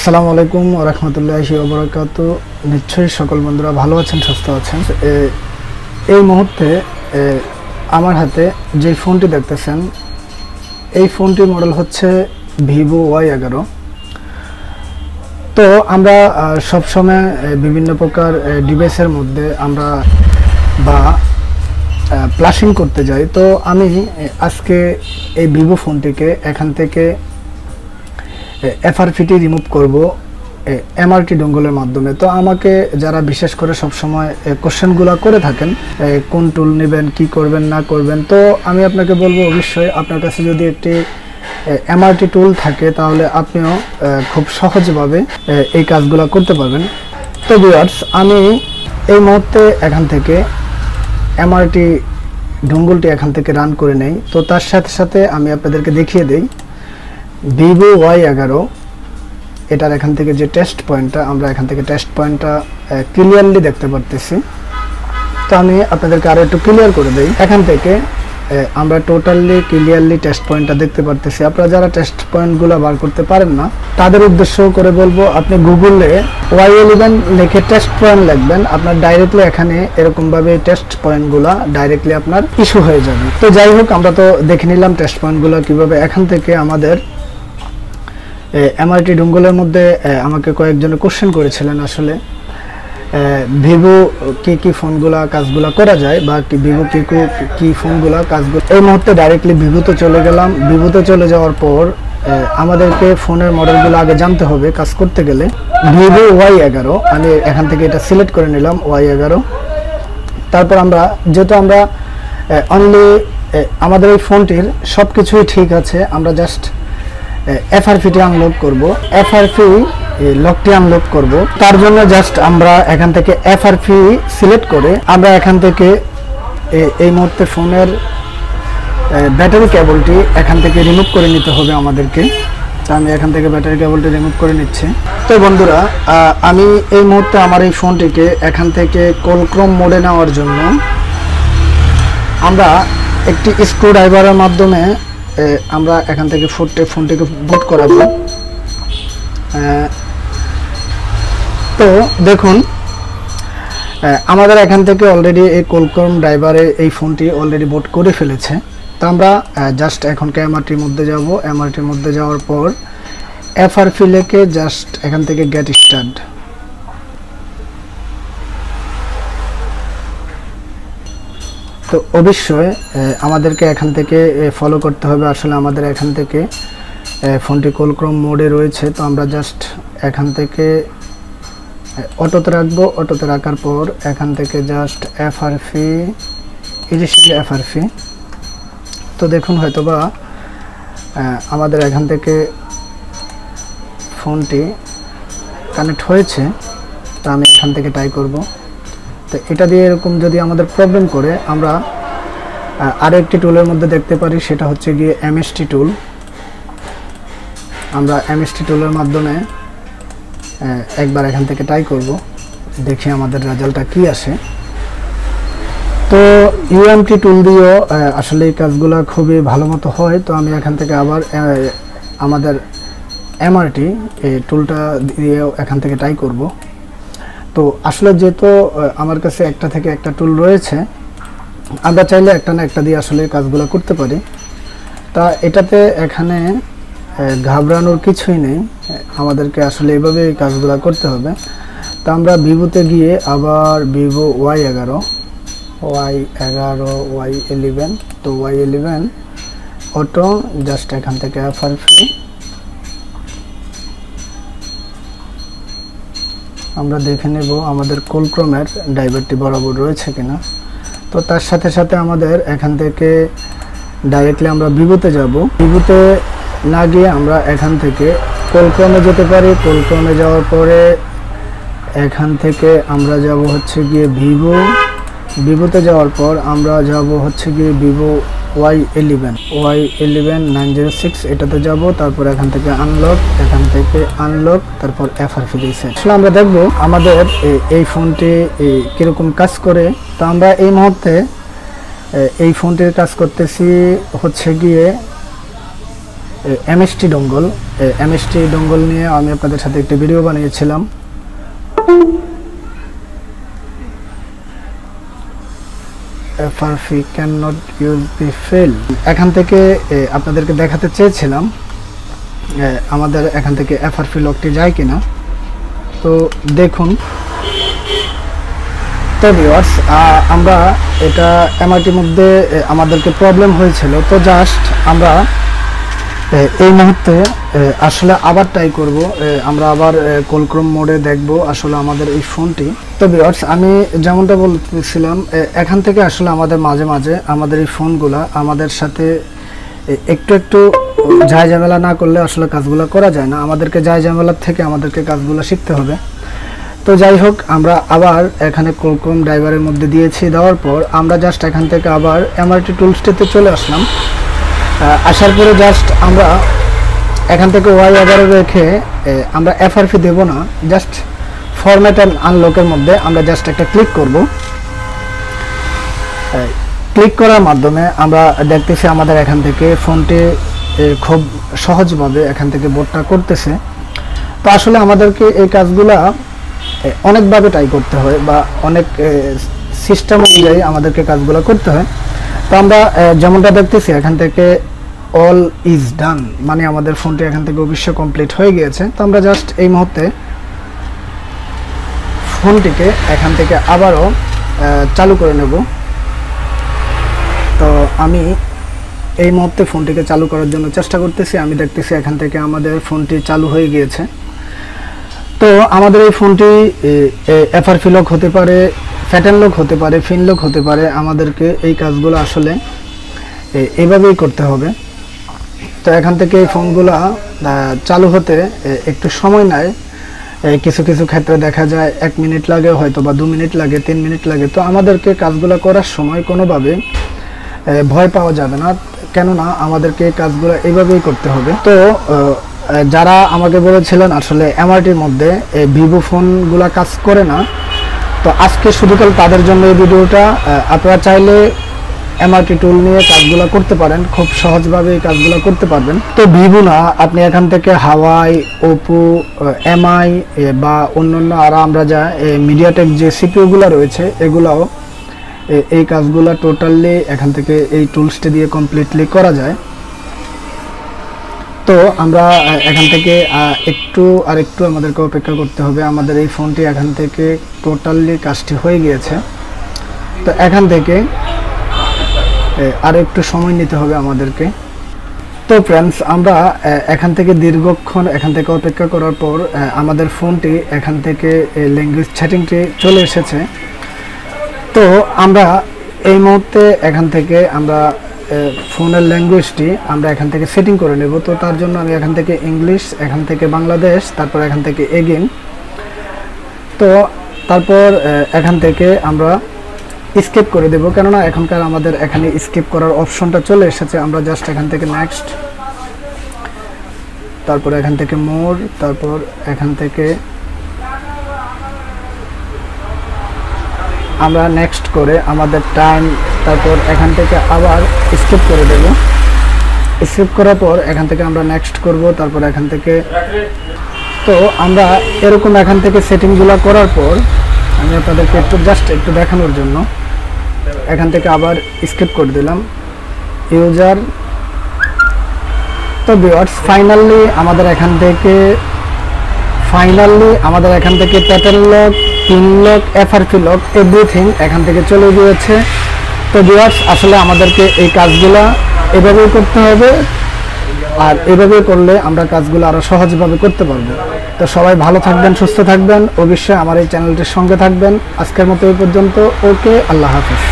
আসসালামু আলাইকুম ওয়া রাহমাতুল্লাহি ওয়া বারাকাতু। নিশ্চয়ই সকল বন্ধুরা ভালো আছেন, সুস্থ আছেন। এই মুহূর্তে আমার হাতে যে ফোনটি দেখতেছেন, এই ফোনটির মডেল হচ্ছে ভিভো Y11। তো আমরা সবসময় বিভিন্ন প্রকার ডিভাইসের মধ্যে আমরা প্লাশিং করতে যাই। তো আমি আজকে এই ভিভো ফোনটিকে এখান থেকে এফআরপিটি রিমুভ করব এমআরটি ডঙ্গলের মাধ্যমে। তো আমাকে যারা বিশেষ করে সব সময় কোশ্চেনগুলো করে থাকেন, কোন টুল নেবেন, কি করবেন না করবেন, তো আমি আপনাকে বলবো অবশ্যই আপনার কাছে যদি একটি এমআরটি টুল থাকে তাহলে আপনিও খুব সহজভাবে এই কাজগুলো করতে পারবেন। তো ভিউয়ার্স, আমি এই মুহূর্তে এখান থেকে এমআরটি ডঙ্গলটি এখান থেকে রান করে নেই। তো তার সাথে সাথে আমি আপনাদেরকে দেখিয়ে দেই ভিভো Y11 এটার এখান থেকে যে টেস্ট পয়েন্টটা, আমরা এখান থেকে টেস্ট পয়েন্টটা ক্লিয়ারলি দেখতে পারতেছি। তো আমি আপনাদেরকে আরো একটু ক্লিয়ার করে দেই। এখান থেকে আমরা টোটালি ক্লিয়ারলি টেস্ট পয়েন্টটা দেখতে পারতেছি। আপনারা যারা টেস্ট পয়েন্টগুলো বার করতে পারেন না তাদের উদ্দেশ্য করে বলবো, আপনি গুগলে Y11 লিখে টেস্ট পয়েন্ট লিখবেন, আপনার ডাইরেক্টলি এখানে এরকম ভাবে টেস্ট পয়েন্টগুলো ডাইরেক্টলি আপনার ইস্যু হয়ে যাবে। তো যাই হোক, আমরা তো দেখে নিলাম টেস্ট পয়েন্টগুলো কিভাবে। এখান থেকে আমাদের এমআরটি ডঙ্গলের মধ্যে আমাকে কয়েকজন কোশ্চেন করেছিলেন, আসলে ভিভো কি ফোনগুলা কাজগুলা করা যায়, বা ভিভো কি ফোনগুলা কাজগুলো। এই মুহূর্তে ডাইরেক্টলি ভিভোতে চলে গেলাম। ভিভোতে চলে যাওয়ার পর আমাদেরকে ফোনের মডেলগুলো আগে জানতে হবে কাজ করতে গেলে। ভিভো Y11 আমি এখান থেকে এটা সিলেক্ট করে নিলাম, Y11। তারপর আমরা যেহেতু আমরা অনলি আমাদের এই ফোনটির সব কিছুই ঠিক আছে, আমরা জাস্ট এফআরপিটি আনলক করব, এফআরপি লকটি আনলক করব। তার জন্য জাস্ট আমরা এখান থেকে এফআরপি সিলেক্ট করে আমরা এখান থেকে এই মুহূর্তে ফোনের ব্যাটারি কেবলটি এখান থেকে রিমুভ করে নিতে হবে আমাদেরকে। তো আমি এখান থেকে ব্যাটারি কেবলটি রিমুভ করে নিচ্ছি। তো বন্ধুরা, আমি এই মুহূর্তে আমার এই ফোনটিকে এখান থেকে কলক্রম মোডে নেওয়ার জন্য আমরা একটি স্ক্রু ড্রাইভারের মাধ্যমে আমরা এখান থেকে ফোনটিকে বুট করাবো। তো দেখুন, আমাদের এখান থেকে অলরেডি এই কলক্রম ড্রাইভারে এই ফোনটি অলরেডি বুট করে ফেলেছে। তো আমরা জাস্ট এখন এমআরটির মধ্যে যাব। এমআরটির মধ্যে যাওয়ার পর এফআরপি লিখে জাস্ট এখান থেকে গেট স্টার্ট। তো অবশ্যই আমাদেরকে এখান থেকে ফলো করতে হবে। আসলে আমাদের এখান থেকে ফোনটি কলক্রম মোডে রয়েছে। তো আমরা জাস্ট এখান থেকে অটোতে রাখবো। অটোতে রাখার পর এখান থেকে জাস্ট এফআরপি, এফআরপি। তো দেখুন, হয়তোবা আমাদের এখান থেকে ফোনটি কানেক্ট হয়েছে। তো আমি এখান থেকে ট্রাই করব। তো এটা দিয়ে এরকম যদি আমাদের প্রবলেম করে, আমরা আরও একটি টুলের মধ্যে দেখতে পারি, সেটা হচ্ছে গিয়ে এমএসটি টুল। আমরা এমএসটি টুলের মাধ্যমে একবার এখান থেকে ট্রাই করব, দেখি আমাদের রেজাল্টটা কি আসে। তো ইউএমটি টুল দিয়েও আসলে এই কাজগুলো খুবই ভালো মতো হয়। তো আমি এখান থেকে আবার আমাদের এমআরটি টুলটা দিয়েও এখান থেকে ট্রাই করব। তো আসলে যেহেতু আমার কাছে একটা থেকে একটা টুল রয়েছে, আমরা চাইলে একটা না একটা দিয়ে আসলে কাজগুলো করতে পারি। তা এটাতে এখানে ঘাবড়ানোর কিছুই নেই, আমাদেরকে আসলে এইভাবে এই কাজগুলো করতে হবে। তো আমরা ভিভোতে গিয়ে আবার ভিভো Y11, Y11, তো Y11 অটো, জাস্ট এখান থেকে এফআরপি আমরা দেখে নেব আমাদের কলক্রমের ড্রাইভারটি বরাবর রয়েছে কিনা। তো তার সাথে সাথে আমাদের এখান থেকে ডাইরেক্টলি আমরা ভিভোতে যাব। ভিভোতে না গিয়ে আমরা এখান থেকে কলক্রমে যেতে পারি। কলক্রমে যাওয়ার পরে এখান থেকে আমরা যাব হচ্ছে গিয়ে ভিভোতে যাওয়ার পর আমরা যাব হচ্ছে গিয়ে ভিভো Y11 906 এটাতে যাব। তারপর এখান থেকে আনলক, তারপর এফআরপি রিসেট। আসলে আমরা দেখব আমাদের এই ফোনটি কিরকম কাজ করে। তো আমরা এই মুহূর্তে এই ফোনটির কাজ করতেছি হচ্ছে গিয়ে এমএসটি ডঙ্গল। এমএসটি ডোঙ্গল নিয়ে আমি আপনাদের সাথে একটি ভিডিও বানিয়েছিলাম। FRP cannot use the fail। এখান থেকে আপনাদেরকে দেখাতে চেয়েছিলাম আমাদের এখান থেকে FRP লকটি যায় কিনা। তো দেখুন, তো ভিউয়ার্স আমরা এটা এমআরটির মধ্যে আমাদেরকে প্রবলেম হয়েছিল, তো জাস্ট আমরা এই মুহূর্তে আসলে আবার ট্রাই করব। আমরা আবার কোলক্রোম মোডে দেখব আসলে আমাদের এই ফোনটি। তো ভিউয়ার্স আমি যেমনটা বলছিলাম, এখান থেকে আসলে আমাদের মাঝে মাঝে আমাদের এই ফোনগুলা আমাদের সাথে একটু একটু ঝামেলা না করলে আসলে কাজগুলো করা যায় না। আমাদেরকে ঝামেলার থেকে আমাদেরকে কাজগুলো শিখতে হবে। তো যাই হোক, আমরা আবার এখানে কোলক্রোম ড্রাইভারের মধ্যে দিয়েছি, দেওয়ার পর আমরা জাস্ট এখান থেকে আবার এমআরটি টুলসটিতে চলে আসলাম। আসার পরে জাস্ট আমরা এখান থেকে Y11 রেখে আমরা FRP দেব না, জাস্ট ফরম্যাট অ্যান্ড আনলকের মধ্যে আমরা জাস্ট একটা ক্লিক করব। ক্লিক করার মাধ্যমে আমরা দেখতেছি আমাদের এখান থেকে ফোনটি খুব সহজভাবে এখান থেকে বোটটা করতেছে। তো আসলে আমাদেরকে এই কাজগুলা অনেকভাবে ট্রাই করতে হয় বা অনেক সিস্টেম অনুযায়ী আমাদেরকে কাজগুলো করতে হয়। তো আমরা যেমনটা দেখতেছি এখান থেকে অল ইজ ডান, মানে আমাদের ফোনটি এখান থেকে অবশ্যই কমপ্লিট হয়ে গিয়েছে। তো আমরা জাস্ট এই মুহূর্তে ফোনটিকে এখান থেকে আবারও চালু করে নেব। তো আমি এই মুহূর্তে ফোনটিকে চালু করার জন্য চেষ্টা করতেছি। আমি দেখতেছি এখান থেকে আমাদের ফোনটি চালু হয়ে গিয়েছে। তো আমাদের এই ফোনটি FRP লক হতে পারে, প্যাটার্ন লক হতে পারে, ফিন লক হতে পারে। আমাদেরকে এই কাজগুলো আসলে এইভাবেই করতে হবে। তো এখান থেকে এই ফোনগুলো চালু হতে একটু সময় নেয়। কিছু কিছু ক্ষেত্রে দেখা যায় 1 মিনিট লাগে, হয়তো বা 2 মিনিট লাগে, 3 মিনিট লাগে। তো আমাদেরকে কাজগুলো করার সময় কোনোভাবে ভয় পাওয়া যাবে না, কেননা আমাদেরকে কাজগুলো এইভাবেই করতে হবে। তো যারা আমাকে বলেছিলেন আসলে এমআরটির মধ্যে ভিভো ফোনগুলো কাজ করে না, তো আজকে শুধু তাদের জন্য এই ভিডিওটা। আপনারা চাইলে এমআরটি টুল নিয়ে কাজগুলো করতে পারেন, খুব সহজভাবে এই কাজগুলো করতে পারবেন। তো ভিভো না, আপনি এখান থেকে হাওয়াই, ওপো, এমআই বা অন্যান্য আর আমরা যা মিডিয়াটেক যে সিপিইউগুলো রয়েছে এগুলাও এই কাজগুলো টোটালি এখান থেকে এই টুলসটি দিয়ে কমপ্লিটলি করা যায়। তো আমরা এখান থেকে একটু আমাদেরকে অপেক্ষা করতে হবে। আমাদের এই ফোনটি এখান থেকে টোটালি কাজটি হয়ে গিয়েছে। তো এখান থেকে আর একটু সময় নিতে হবে আমাদেরকে। তো ফ্রেন্ডস, আমরা এখান থেকে দীর্ঘক্ষণ এখান থেকে অপেক্ষা করার পর আমাদের ফোনটি এখান থেকে ল্যাঙ্গুয়েজ সেটিংটি চলে এসেছে। তো আমরা এই মুহূর্তে এখান থেকে আমরা ফোনের ল্যাঙ্গুয়েজটি আমরা এখান থেকে সেটিং করে নেব। তো তার জন্য আমি এখান থেকে ইংলিশ, এখান থেকে বাংলাদেশ, তারপর এখান থেকে এগেইন। তো তারপর এখান থেকে আমরা স্কিপ করে দেব, কেননা এখনকার আমাদের এখানে স্কিপ করার অপশনটা চলে এসেছে। আমরা জাস্ট এখান থেকে নেক্সট, তারপর এখান থেকে মোর, তারপর এখান থেকে আমরা নেক্সট করে আমাদের টাইম, তারপর এখান থেকে আবার স্কিপ করে দেব। স্কিপ করার পর এখান থেকে আমরা নেক্সট করব, তারপর এখান থেকে। তো আমরা এরকম এখান থেকে সেটিংগুলো করার পর আমি আপনাদেরকে একটু দেখানোর জন্য এখান থেকে আবার স্কিপ করে দিলাম ইউজার। তো ভিউয়ার্স, ফাইনালি আমাদের এখান থেকে pattern lock, pin lock, FRP lock, everything এখান থেকে চলে গিয়েছে। তো ভিউয়ার্স, আসলে আমাদেরকে এই কাজগুলো এভাবেই করতে হবে, আর এভাবে করলে আমরা কাজগুলো আরো সহজভাবে করতে পারবো। তো সবাই ভালো থাকবেন, সুস্থ থাকবেন, অবশ্যই আমার এই চ্যানেলটির সঙ্গে থাকবেন। আজকের মতো এই পর্যন্ত। ওকে, আল্লাহ হাফেজ।